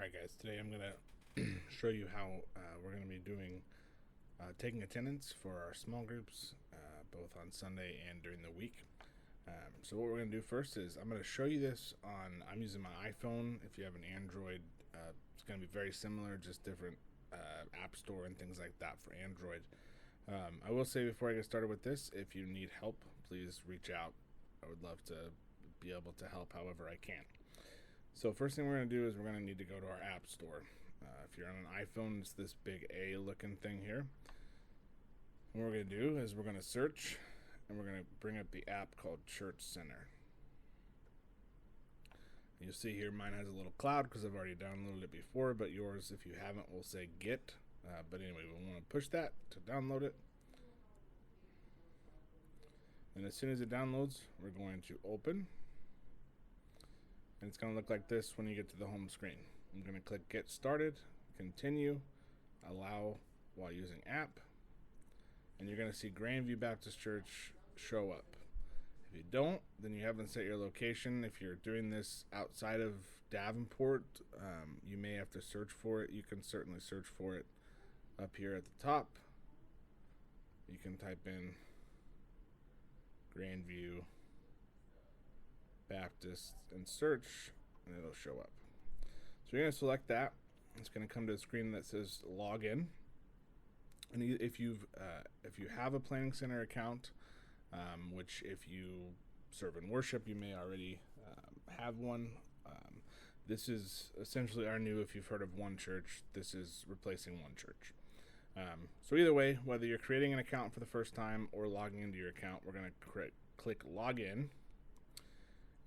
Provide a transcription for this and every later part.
Alright guys, today I'm going to show you how we're going to be doing taking attendance for our small groups both on Sunday and during the week. So what we're going to do first is I'm going to show you this I'm using my iPhone. If you have an Android, it's going to be very similar, just different app store and things like that for Android. I will say before I get started with this, if you need help, please reach out. I would love to be able to help however I can. So first thing we're going to do is we're going to need to go to our app store. If you're on an iPhone, it's this big A looking thing here. What we're going to do is we're going to search, and we're going to bring up the app called Church Center. You'll see here mine has a little cloud because I've already downloaded it before, but yours, if you haven't, will say Get. But anyway, we want to push that to download it. And as soon as it downloads, we're going to open. And it's going to look like this when you get to the home screen. I'm going to click Get Started, Continue, Allow while using app, and you're going to see Grandview Baptist Church show up. If you don't, then you haven't set your location. If you're doing this outside of Davenport, you may have to search for it. You can certainly search for it up here at the top. You can type in Grandview Baptist and search, and it'll show up. So you're going to select that. It's going to come to a screen that says Login. And if you have a Planning Center account, which if you serve in worship, you may already have one. This is essentially our new, if you've heard of One Church, this is replacing One Church. So either way, whether you're creating an account for the first time or logging into your account, we're going to click Login.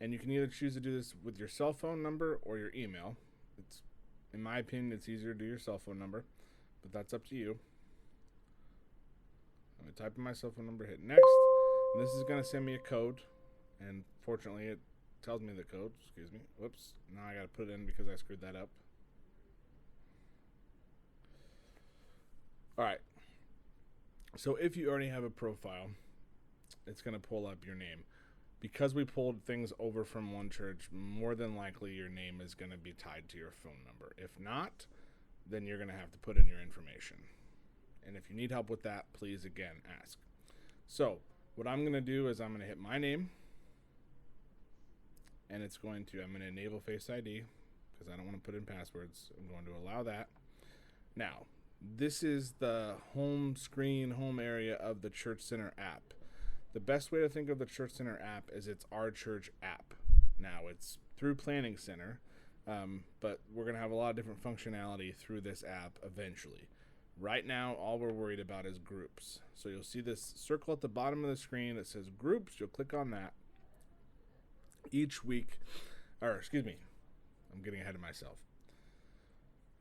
And you can either choose to do this with your cell phone number or your email. In my opinion, it's easier to do your cell phone number, but that's up to you. I'm going to type in my cell phone number, hit next, and this is going to send me a code, and fortunately it tells me the code. Excuse me. Whoops. Now I got to put it in because I screwed that up. Alright. So if you already have a profile, it's going to pull up your name. Because we pulled things over from One Church, more than likely your name is going to be tied to your phone number. If not, then you're going to have to put in your information. And if you need help with that, please, again, ask. So what I'm going to do is I'm going to hit my name, and I'm going to enable Face ID because I don't want to put in passwords. I'm going to allow that. Now, this is the home screen, home area of the Church Center app. The best way to think of the Church Center app is it's our church app. Now, it's through Planning Center, but we're going to have a lot of different functionality through this app eventually. Right now, all we're worried about is groups. So you'll see this circle at the bottom of the screen that says groups. You'll click on that. Each week, I'm getting ahead of myself.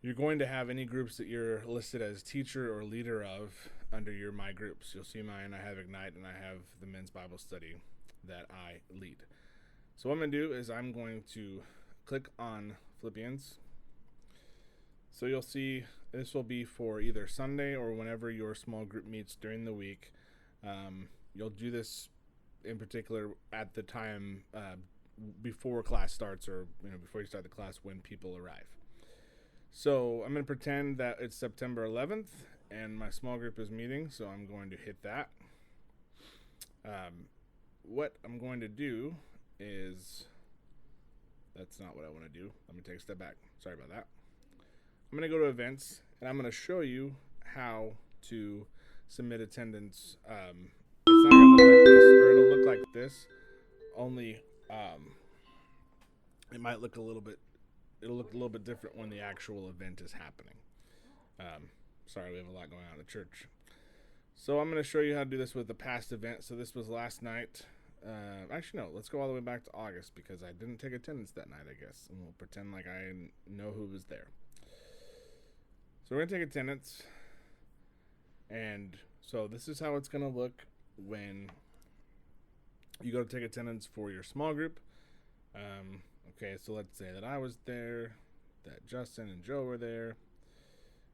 You're going to have any groups that you're listed as teacher or leader of under your My Groups. You'll see mine. I have Ignite, and I have the men's Bible study that I lead. So what I'm going to do is I'm going to click on Philippians. So you'll see this will be for either Sunday or whenever your small group meets during the week. You'll do this in particular at the time before class starts, or before you start the class when people arrive. So I'm going to pretend that it's September 11th and my small group is meeting, so I'm going to hit that. What I'm going to do is, that's not what I want to do. Let me take a step back. Sorry about that. I'm going to go to events, and I'm going to show you how to submit attendance. It's not going to look like this, or it'll look like this, only it might look it'll look a little bit different when the actual event is happening. Sorry, we have a lot going on at the church. So I'm going to show you how to do this with the past event. So this was last night. Actually, no, let's go all the way back to August because I didn't take attendance that night, I guess. And we'll pretend like I know who was there. So we're going to take attendance. And so this is how it's going to look when you go to take attendance for your small group. Okay, so let's say that I was there, that Justin and Joe were there,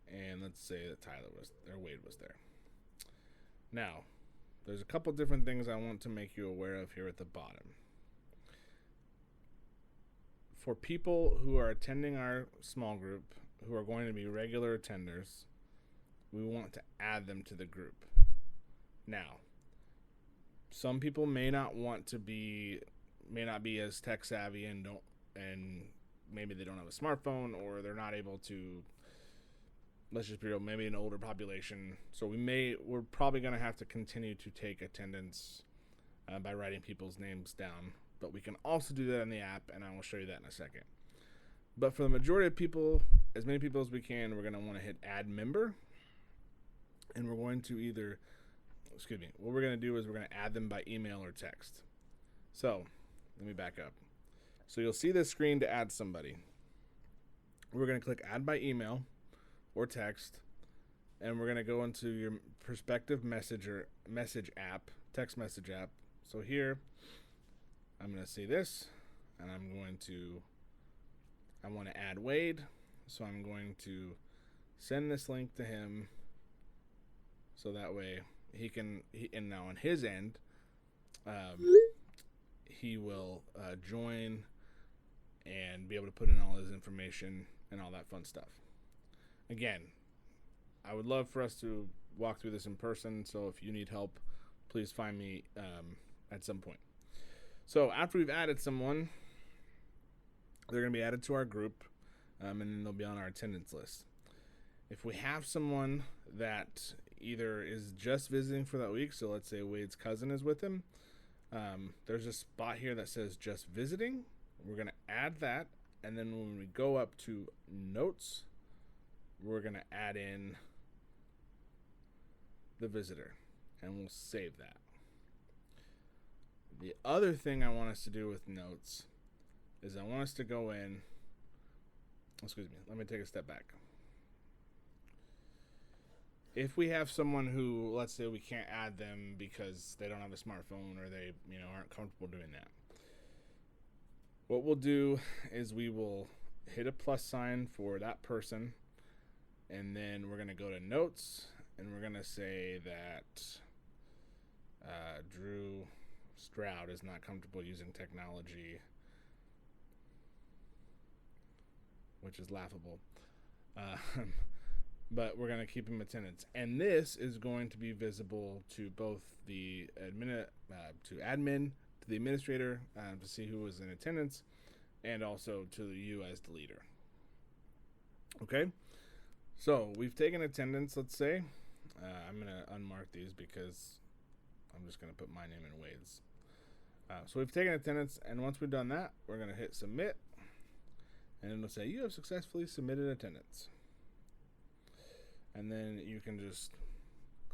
and let's say that Wade was there. Now, there's a couple different things I want to make you aware of here at the bottom. for people who are attending our small group, who are going to be regular attenders, we want to add them to the group. Now, some people may not be as tech savvy and maybe they don't have a smartphone, or they're not able to, let's just be real, maybe an older population. So we're probably going to have to continue to take attendance by writing people's names down. But we can also do that in the app, and I will show you that in a second. But for the majority of people, as many people as we can, we're going to want to hit add member. And we're going to what we're going to do is we're going to add them by email or text. So let me back up. So you'll see this screen to add somebody. We're going to click add by email or text, and we're going to go into your prospective message app, text message app. So here, I'm going to see this, and I want to add Wade, so I'm going to send this link to him, so that way and now on his end, he will join and be able to put in all his information and all that fun stuff. Again, I would love for us to walk through this in person, so if you need help, please find me at some point. So after we've added someone, they're going to be added to our group, and then they'll be on our attendance list. If we have someone that either is just visiting for that week, so let's say Wade's cousin is with him, there's a spot here that says just visiting. We're going to add that, and then when we go up to notes, we're going to add in the visitor, and we'll save that. The other thing I want us to do with notes is I want us to go in, let me take a step back. If we have someone who, let's say we can't add them because they don't have a smartphone or they aren't comfortable doing that, what we'll do is we will hit a plus sign for that person, and then we're going to go to notes, and we're going to say that Drew Stroud is not comfortable using technology, which is laughable. But we're going to keep him attendance. And this is going to be visible to both the admin, to the administrator, to see who was in attendance, and also to you as the leader. Okay? So we've taken attendance, let's say. I'm going to unmark these because I'm just going to put my name in Wade's. So we've taken attendance, and once we've done that, we're going to hit submit, and it'll say you have successfully submitted attendance. And then you can just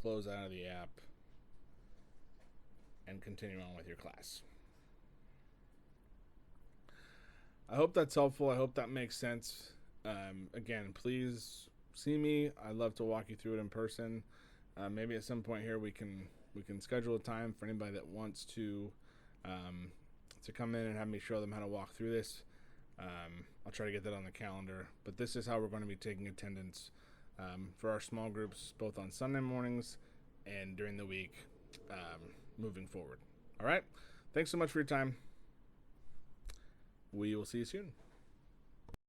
close out of the app and continue on with your class. I hope that's helpful. I hope that makes sense. Again, please see me. I'd love to walk you through it in person. Maybe at some point here we can schedule a time for anybody that wants to come in and have me show them how to walk through this. I'll try to get that on the calendar. But this is how we're going to be taking attendance for our small groups, both on Sunday mornings and during the week, moving forward. All right. Thanks so much for your time. We will see you soon.